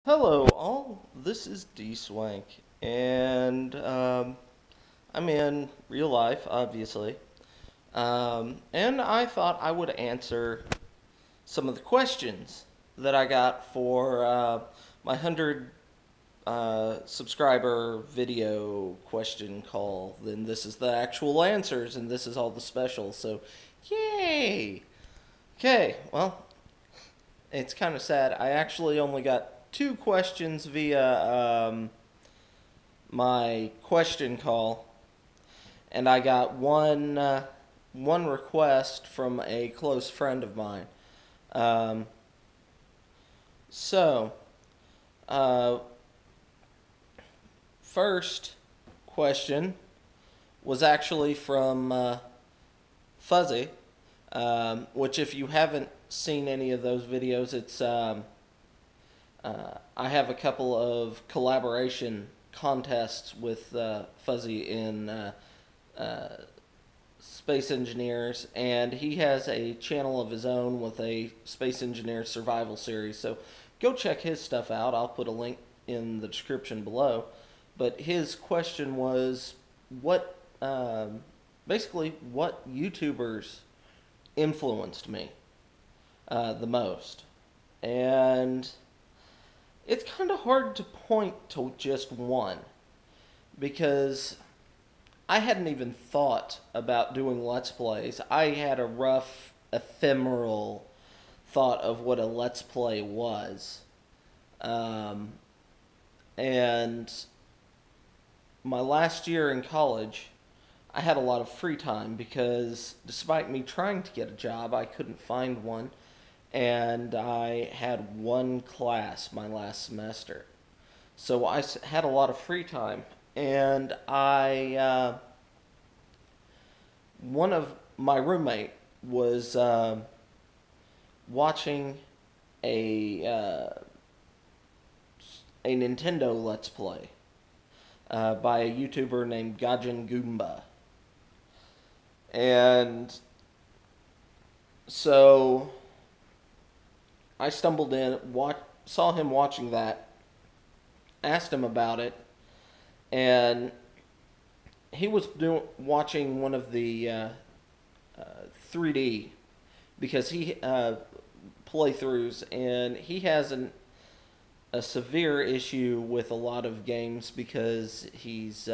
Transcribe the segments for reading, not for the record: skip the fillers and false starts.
Hello, all. This is Dswank, and I'm in real life, obviously. And I thought I would answer some of the questions that I got for my 100 subscriber video question call. Then this is the actual answers, and this is all the specials. So, yay! Okay, well, it's kind of sad. I actually only got two questions via my question call, and I got one request from a close friend of mine. Um, so, uh, first question was actually from Fuzzeh, which if you haven't seen any of those videos, it's I have a couple of collaboration contests with Fuzzeh in Space Engineers, and he has a channel of his own with a Space Engineer survival series. So go check his stuff out. I'll put a link in the description below. But his question was, what basically what YouTubers influenced me the most, and it's kind of hard to point to just one because I hadn't even thought about doing Let's Plays. I had a rough, ephemeral thought of what a Let's Play was. Um, and my last year in college, I had a lot of free time because despite me trying to get a job, I couldn't find one. And I had one class my last semester. So I had a lot of free time. And one of my roommate was watching a, uh, a Nintendo Let's Play by a YouTuber named Gaijin Goomba. And so I stumbled in, saw him watching that, asked him about it, and he was watching one of the 3D because he playthroughs, and he has a severe issue with a lot of games because he's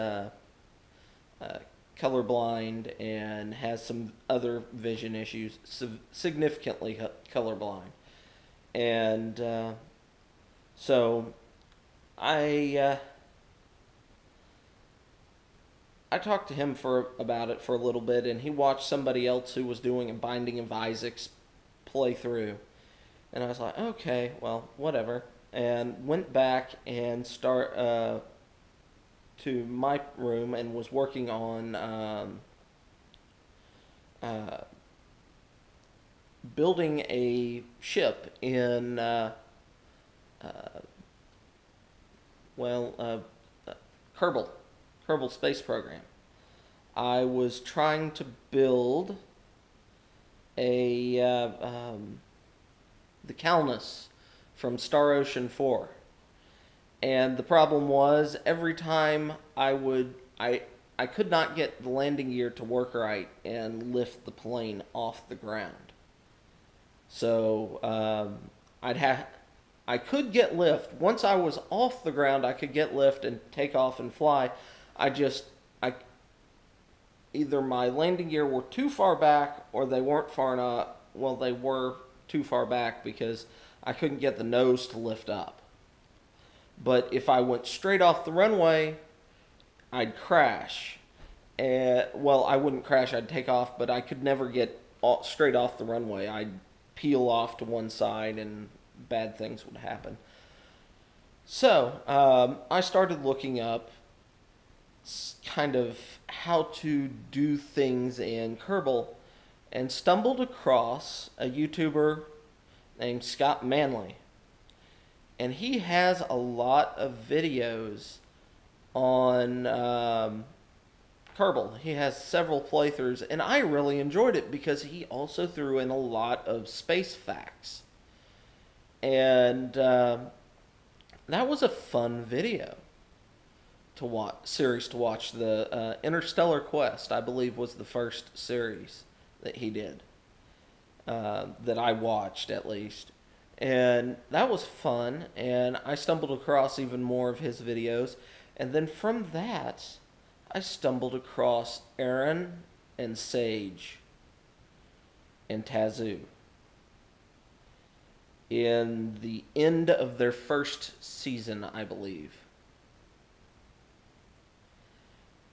colorblind and has some other vision issues, significantly colorblind. And so I I talked to him about it for a little bit, and he watched somebody else who was doing a Binding of Isaac's playthrough, and I was like, okay, well, whatever, and went back and to my room and was working on uh, building a ship in uh, well Kerbal Space Program. I was trying to build a the Calnus from Star Ocean 4. And the problem was every time I could not get the landing gear to work right and lift the plane off the ground. So I could get lift. Once I was off the ground, I could get lift and take off and fly. I either my landing gear were too far back or they weren't far enough. Well, they were too far back because I couldn't get the nose to lift up. But if I went straight off the runway, I'd crash. Well, I wouldn't crash, I'd take off, but I could never get straight off the runway. I'd peel off to one side and bad things would happen. So, I started looking up kind of how to do things in Kerbal and stumbled across a YouTuber named Scott Manley. And he has a lot of videos on Kerbal. He has several playthroughs, and I really enjoyed it because he also threw in a lot of space facts. And that was a fun video to watch, series to watch. The Interstellar Quest, I believe, was the first series that he did, that I watched at least. And that was fun, and I stumbled across even more of his videos. And then from that, I stumbled across Aaron and Sage and Tazoo in the end of their first season, I believe.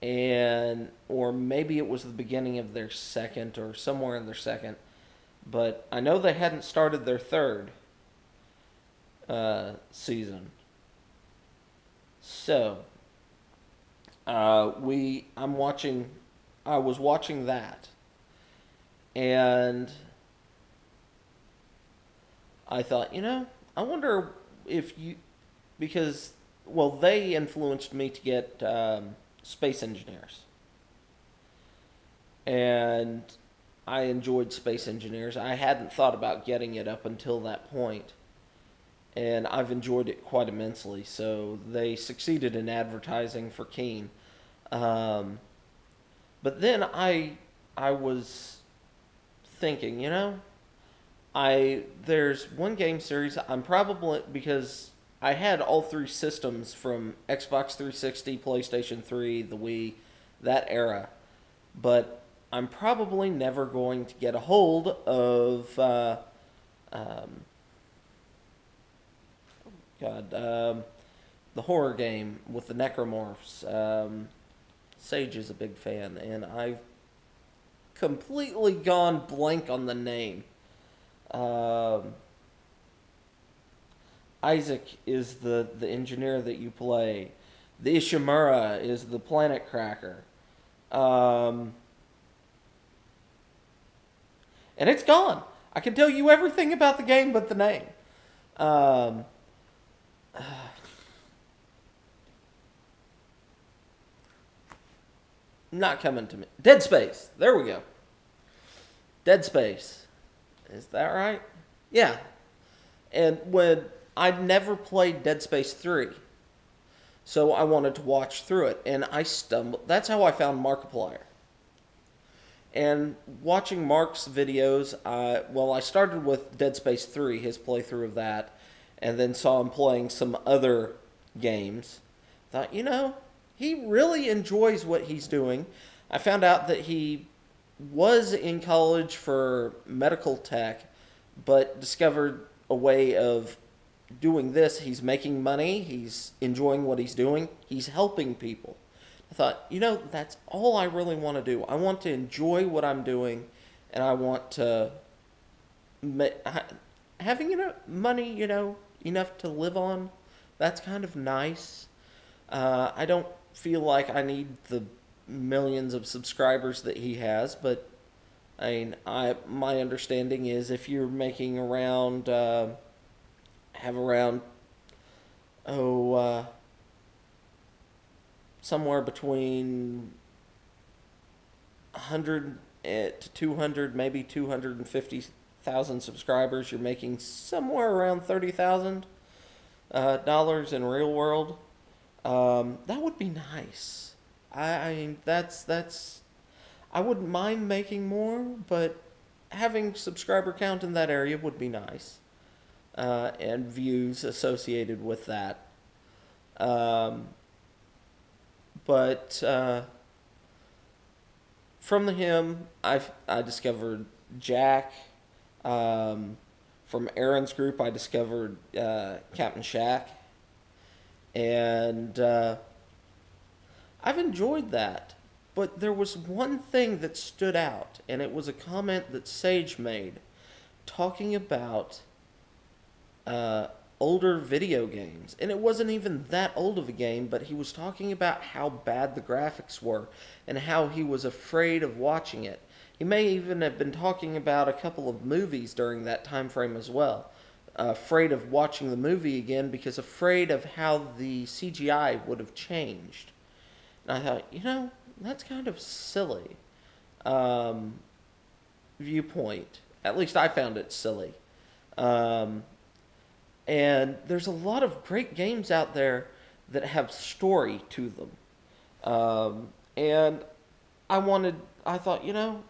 And or maybe it was the beginning of their second, or somewhere in their second, but I know they hadn't started their third season. So I'm watching. I was watching that, and I thought, I wonder if you, because, well, they influenced me to get Space Engineers, and I enjoyed Space Engineers. I hadn't thought about getting it up until that point, and I've enjoyed it quite immensely. So they succeeded in advertising for Keen. But then I was thinking, there's one game series I'm probably, because I had all three systems from Xbox 360, PlayStation 3, the Wii, that era, but I'm probably never going to get a hold of the horror game with the necromorphs. Sage is a big fan, and I've completely gone blank on the name. Isaac is the engineer that you play. The Ishimura is the planet cracker. And it's gone. I can tell you everything about the game but the name. Not coming to me. Dead Space. There we go. Dead Space. Is that right? Yeah. And when I'd never played Dead Space 3, so I wanted to watch through it, and I stumbled. That's how I found Markiplier. And watching Mark's videos, I started with Dead Space 3, his playthrough of that, and then saw him playing some other games. Thought, he really enjoys what he's doing. I found out that he was in college for medical tech, but discovered a way of doing this. He's making money. He's enjoying what he's doing. He's helping people. I thought, that's all I really want to do. I want to enjoy what I'm doing, and I want to having money, enough to live on. That's kind of nice. I don't feel like I need the millions of subscribers that he has, but my understanding is if you're making around somewhere between 100 to 200, maybe 250,000 subscribers, you're making somewhere around $30,000 in real world. That would be nice. That's I wouldn't mind making more, but having subscriber count in that area would be nice, and views associated with that. But from him, I discovered Jack. From Aaron's group, I discovered Captain Shack. And I've enjoyed that. But there was one thing that stood out, and it was a comment that Sage made talking about older video games. And it wasn't even that old of a game, but he was talking about how bad the graphics were and how he was afraid of watching it. He may even have been talking about a couple of movies during that time frame as well. Afraid of watching the movie again because afraid of how the CGI would have changed. And I thought, that's kind of silly viewpoint. At least I found it silly. And there's a lot of great games out there that have story to them. And I thought,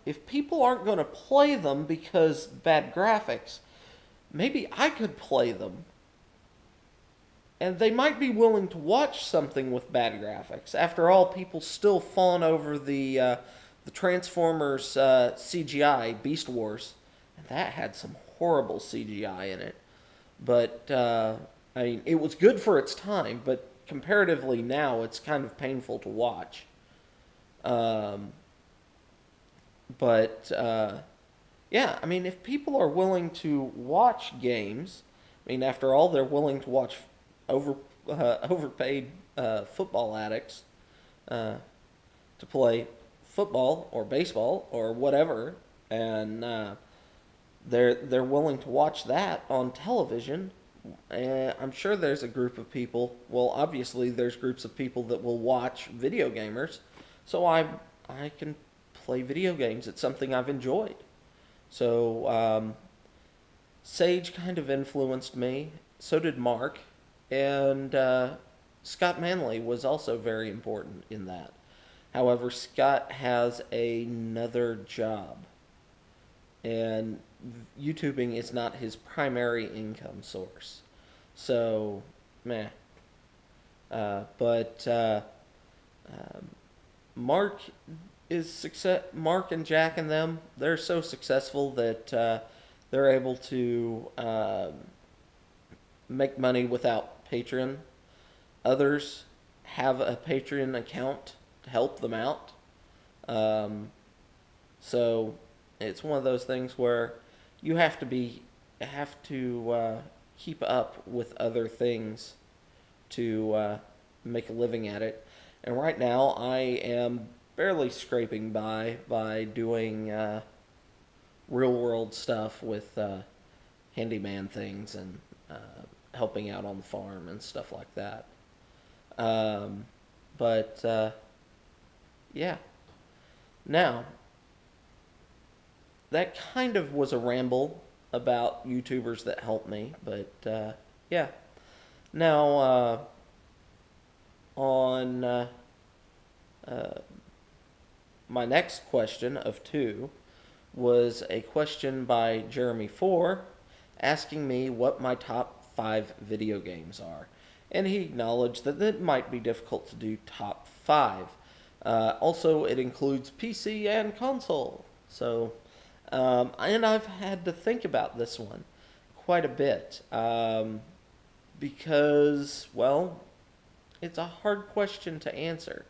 if people aren't going to play them because bad graphics, maybe I could play them. And they might be willing to watch something with bad graphics. After all, people still fawn over the Transformers CGI Beast Wars, and that had some horrible CGI in it. But I mean, it was good for its time, but comparatively now, it's kind of painful to watch. Um, but yeah, I mean, if people are willing to watch games, I mean, after all, they're willing to watch over overpaid football addicts uh, to play football or baseball or whatever, and they're willing to watch that on television. And I'm sure there's a group of people. Well, obviously, there's groups of people that will watch video gamers. So I can play video games. It's something I've enjoyed. So Sage kind of influenced me. So did Mark, and Scott Manley was also very important in that. However, Scott has another job, and YouTubing is not his primary income source. So, meh. But um, Mark Mark and Jack and them, they're so successful that they're able to make money without Patreon. Others have a Patreon account to help them out. Um, so it's one of those things where you have to keep up with other things to make a living at it. And right now, I am barely scraping by doing real world stuff with handyman things and helping out on the farm and stuff like that. Um, but yeah. Now, that kind of was a ramble about YouTubers that helped me, but yeah. Now, on uh, my next question of two was a question by Jeremy Four asking me what my top 5 video games are. And he acknowledged that it might be difficult to do top 5. Also, it includes PC and console. So, and I've had to think about this one quite a bit because, well, it's a hard question to answer.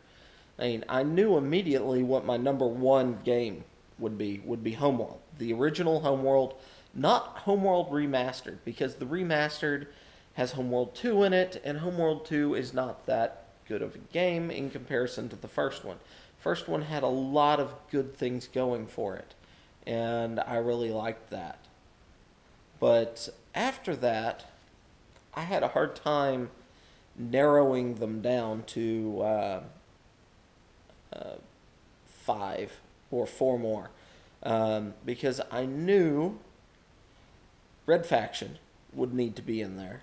I mean, I knew immediately what my number one game would be Homeworld, the original Homeworld, not Homeworld Remastered, because the Remastered has Homeworld 2 in it, and Homeworld 2 is not that good of a game in comparison to the first one. First one had a lot of good things going for it, and I really liked that. But after that, I had a hard time narrowing them down to 5 or 4 more, because I knew Red Faction would need to be in there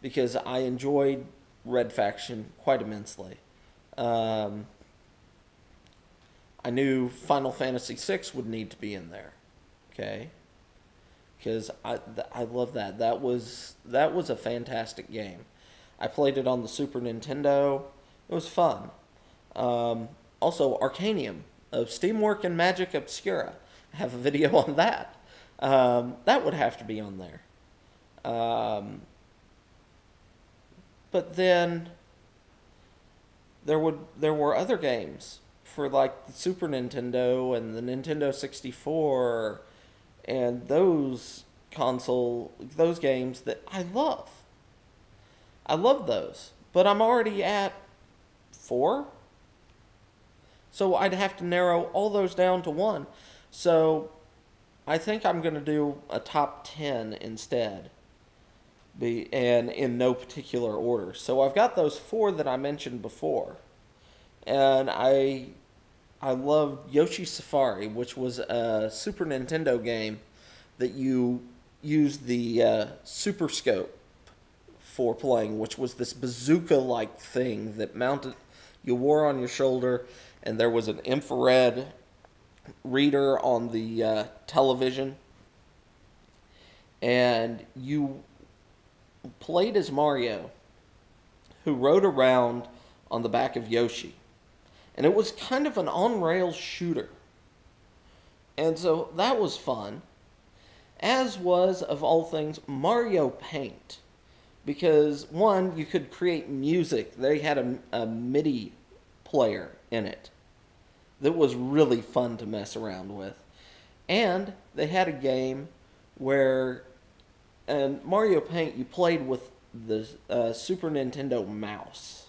because I enjoyed Red Faction quite immensely. Um, I knew Final Fantasy VI would need to be in there, okay? Because I love that. That was a fantastic game. I played it on the Super Nintendo. It was fun. Also, Arcanium of Steamwork and Magic Obscura. I have a video on that. That would have to be on there. But then there were other games for like the Super Nintendo and the Nintendo 64 and those games that I love. I love those, but I'm already at 4, so I'd have to narrow all those down to 1. So I think I'm going to do a top 10 instead, and in no particular order. So I've got those 4 that I mentioned before, and I loved Yoshi's Safari, which was a Super Nintendo game that you use the Super Scope for playing, which was this bazooka-like thing that you wore on your shoulder, and there was an infrared reader on the television, and you played as Mario, who rode around on the back of Yoshi. And it was kind of an on-rails shooter. And so that was fun. As was, of all things, Mario Paint. Because, one, you could create music. They had a MIDI player in it that was really fun to mess around with. And they had a game where, in Mario Paint, you played with the Super Nintendo mouse.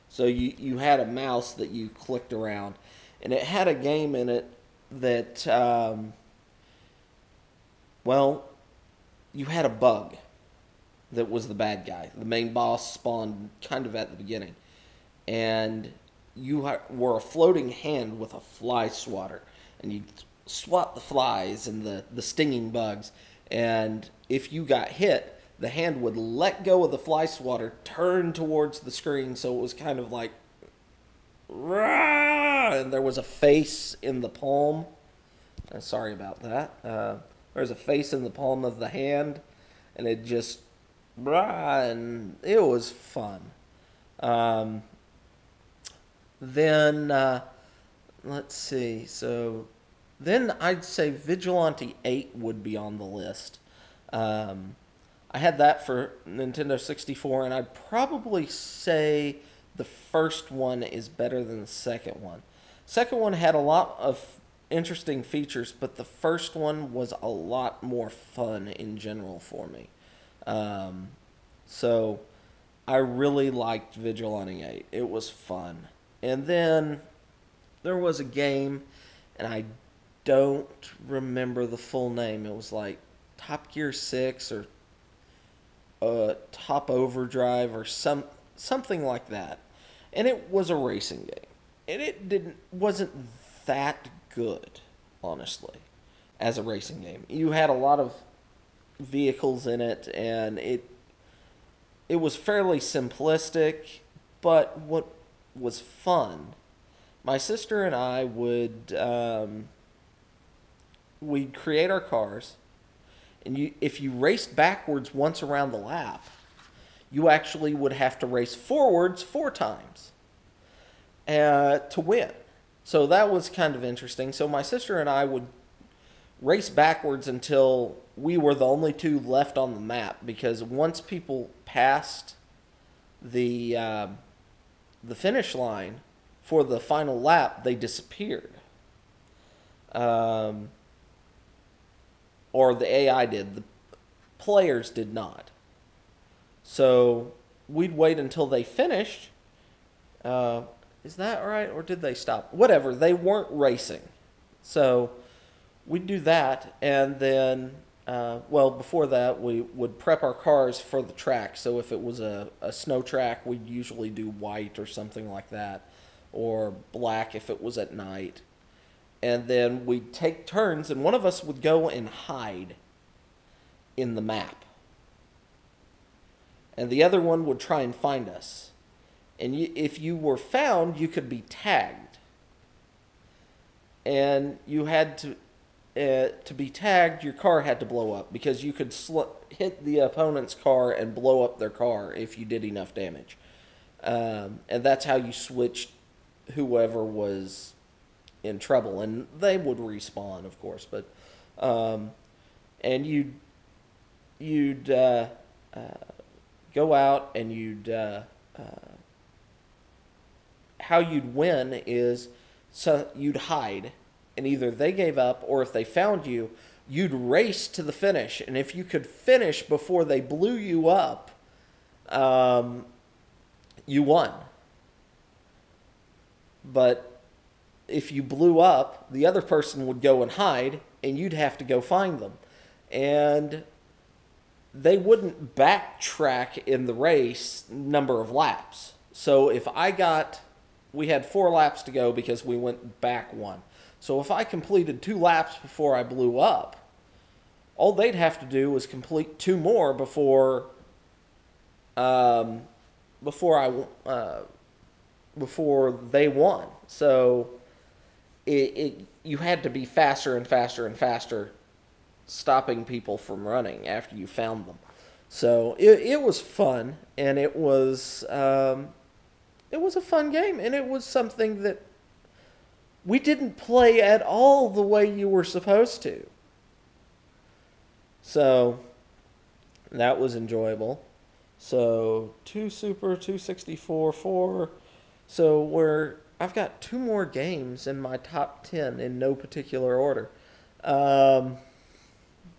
So you had a mouse that you clicked around, and it had a game in it that, you had a bug that was the bad guy. The main boss spawned kind of at the beginning, and you were a floating hand with a fly swatter, and you swat the flies and the stinging bugs, and if you got hit, the hand would let go of the fly swatter, turn towards the screen, so it was kind of like, rah! And there was a face in the palm. Sorry about that. There was a face in the palm of the hand, and it just, rah, and it was fun. Let's see. So then I'd say Vigilante 8 would be on the list. I had that for Nintendo 64, and I'd probably say the first one is better than the second one. Second one had a lot of interesting features, but the first one was a lot more fun in general for me. So I really liked Vigilante 8. It was fun. And then there was a game, and I don't remember the full name. It was like Top Gear 6 or Top Overdrive or something like that. And it was a racing game. And it wasn't that good, honestly, as a racing game. You had a lot of vehicles in it, and it was fairly simplistic, but what was fun, my sister and I we'd create our cars, and if you raced backwards once around the lap, you actually would have to race forwards 4 times to win. So that was kind of interesting. So my sister and I would race backwards until we were the only 2 left on the map, because once people passed the finish line for the final lap, they disappeared. Or the AI did. The players did not. So we'd wait until they finished. Is that right? Or did they stop? Whatever. They weren't racing. So we'd do that. And then, before that, we would prep our cars for the track. So if it was a snow track, we'd usually do white or something like that. Or black if it was at night. And then we'd take turns, and one of us would go and hide in the map. And the other one would try and find us. And if you were found, you could be tagged. And you had to be tagged, your car had to blow up, because you could hit the opponent's car and blow up their car if you did enough damage. And that's how you switched whoever was in trouble, and they would respawn, of course, but and you'd go out, and how you'd win is, so you'd hide, and either they gave up, or if they found you, you'd race to the finish, and if you could finish before they blew you up, you won. But if you blew up, the other person would go and hide, and you'd have to go find them. And they wouldn't backtrack in the race number of laps. So if we had 4 laps to go because we went back 1. So if I completed 2 laps before I blew up, all they'd have to do was complete 2 more um, before before they won. So you had to be faster and faster and faster, stopping people from running after you found them. So it was fun, and it was a fun game, and it was something that we didn't play at all the way you were supposed to. So that was enjoyable. So 2 Super, 264, 4. So I've got 2 more games in my top 10 in no particular order. Um,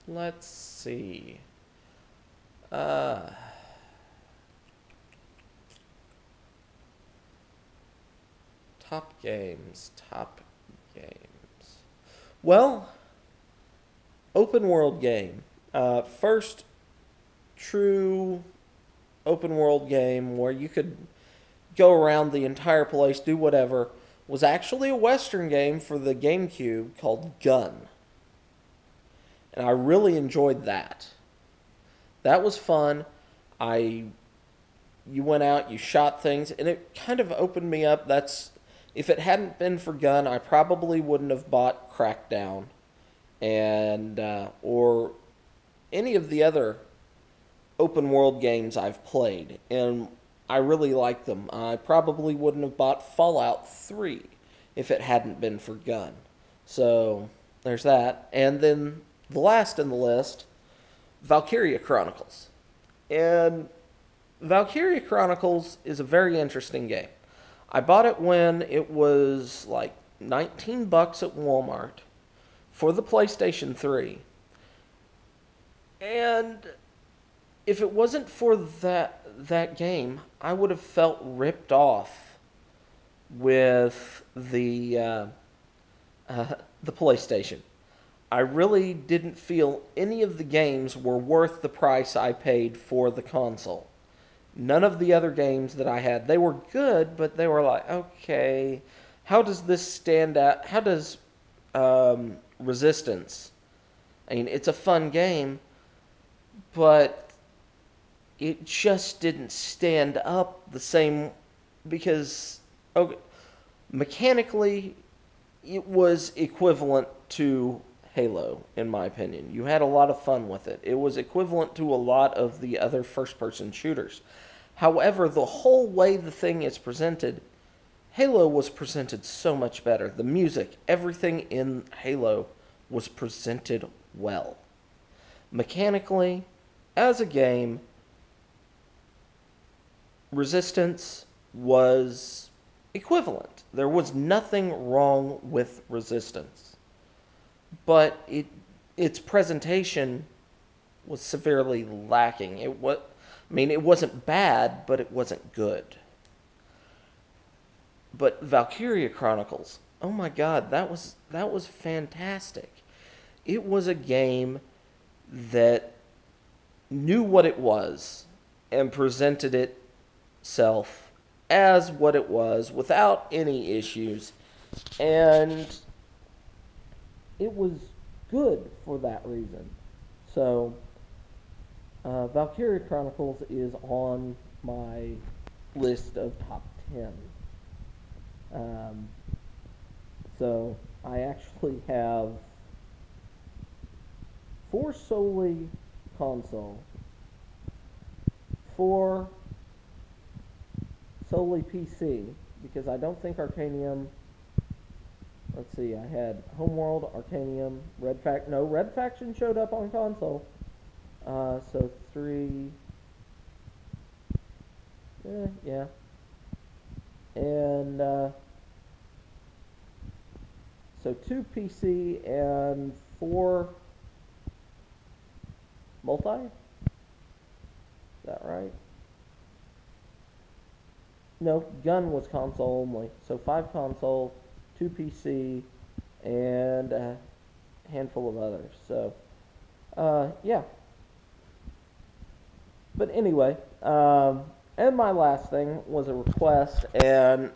let's see. Uh, Top games. Top games. Well, open world game. First true open world game where you could go around the entire place, do whatever, was actually a Western game for the GameCube called Gun. And I really enjoyed that. That was fun. You went out, you shot things, and it kind of opened me up. If it hadn't been for Gun, I probably wouldn't have bought Crackdown and or any of the other open world games I've played, and I really like them. I probably wouldn't have bought Fallout 3 if it hadn't been for Gun. So there's that. And then the last in the list, Valkyria Chronicles. And Valkyria Chronicles is a very interesting game. I bought it when it was like $19 at Walmart for the PlayStation 3. And if it wasn't for that game, I would have felt ripped off with the PlayStation. I really didn't feel any of the games were worth the price I paid for the console. None of the other games that I had, they were good, but they were like, okay, how does this stand out? How does Resistance? I mean, it's a fun game, but it just didn't stand up the same because okay, mechanically it was equivalent to Halo, in my opinion. You had a lot of fun with it. It was equivalent to a lot of the other first-person shooters. However, the whole way the thing is presented, Halo was presented so much better. The music, everything in Halo was presented well. Mechanically, as a game, Resistance was equivalent. There was nothing wrong with Resistance. But its presentation was severely lacking. It wasn't bad, but it wasn't good. But Valkyria Chronicles, oh my God, that was fantastic. It was a game that knew what it was and presented itself as what it was without any issues, and it was good for that reason. So Valkyria Chronicles is on my list of top 10. So I actually have 4 solely console, 4 solely PC, because I don't think Arcanium. Let's see, I had Homeworld, Arcanium, Red Faction showed up on console. So 3, yeah. And, so 2 PC and 4 multi? Is that right? No, Gun was console only. So 5 console, 2 PC, and a handful of others. So, yeah. But anyway, and my last thing was a request, and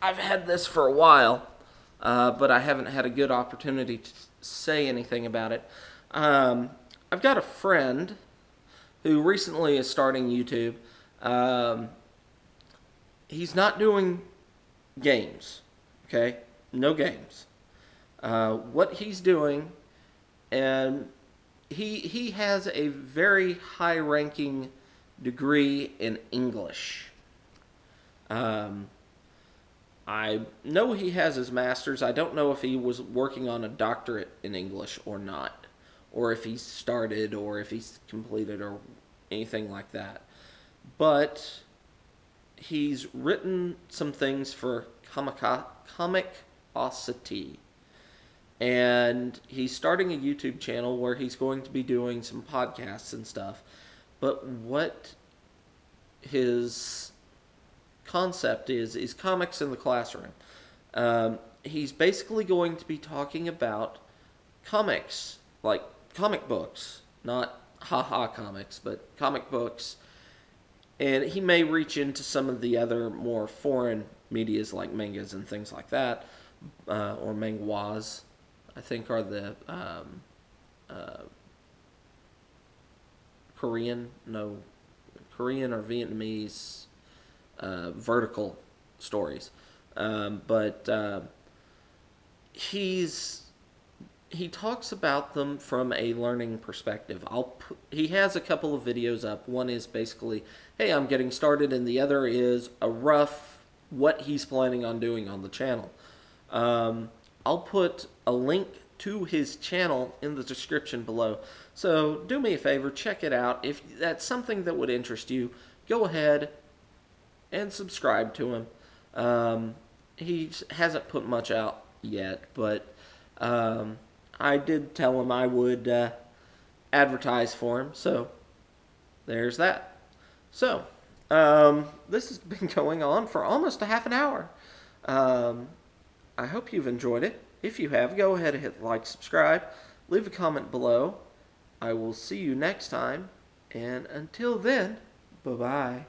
I've had this for a while, but I haven't had a good opportunity to say anything about it. I've I've got a friend who recently is starting YouTube. He's not doing games, okay? No games. What he's doing, and he has a very high-ranking degree in English. I know he has his master's. I don't know if he was working on a doctorate in English or not, or if he started, or if he's completed, or anything like that. But he's written some things for Comicosity. And he's starting a YouTube channel where he's going to be doing some podcasts and stuff. But what his concept is comics in the classroom. He's basically going to be talking about comics, like comic books, not haha comics, but comic books. And he may reach into some of the other more foreign medias like mangas and things like that, or manhwas, I think are the Korean or Vietnamese vertical stories. But he talks about them from a learning perspective. He has a couple of videos up. One is basically, hey, I'm getting started, and the other is a rough what he's planning on doing on the channel. I'll put a link to his channel in the description below. So do me a favor, check it out. If that's something that would interest you, go ahead and subscribe to him. He hasn't put much out yet, but I did tell him I would advertise for him, so there's that. So, this has been going on for almost a half an hour. I hope you've enjoyed it. If you have, go ahead and hit like, subscribe, leave a comment below. I will see you next time, and until then, bye-bye.